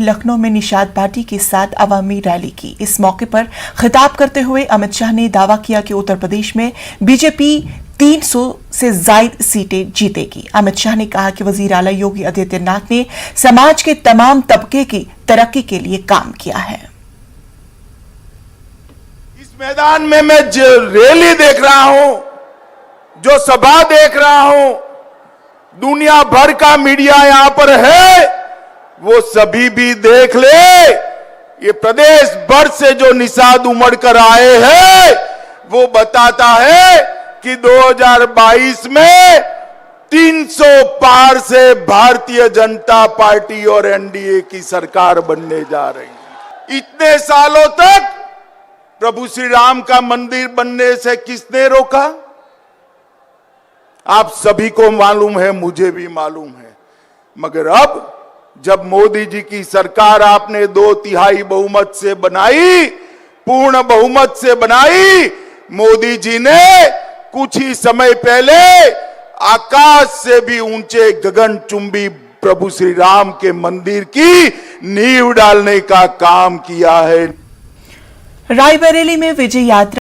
लखनऊ में निषाद पार्टी के साथ अवामी रैली की। इस मौके पर खिताब करते हुए अमित शाह ने दावा किया कि उत्तर प्रदेश में बीजेपी 300 से ज्यादा सीटें जीतेगी। अमित शाह ने कहा कि वजीर आला योगी आदित्यनाथ ने समाज के तमाम तबके की तरक्की के लिए काम किया है। इस मैदान में मैं जो रैली देख रहा हूं, जो सभा देख रहा हूं, दुनिया भर का मीडिया यहां पर है, वो सभी भी देख ले। ये प्रदेश भर से जो निषाद उमड़ कर आए हैं, वो बताता है कि 2022 में 300 पार से भारतीय जनता पार्टी और एनडीए की सरकार बनने जा रही है। इतने सालों तक प्रभु श्री राम का मंदिर बनने से किसने रोका? आप सभी को मालूम है, मुझे भी मालूम है। मगर अब जब मोदी जी की सरकार आपने 2/3 बहुमत से बनाई, पूर्ण बहुमत से बनाई, मोदी जी ने कुछ ही समय पहले आकाश से भी ऊंचे गगनचुंबी प्रभु श्री राम के मंदिर की नींव डालने का काम किया है। रायबरेली में विजय यात्रा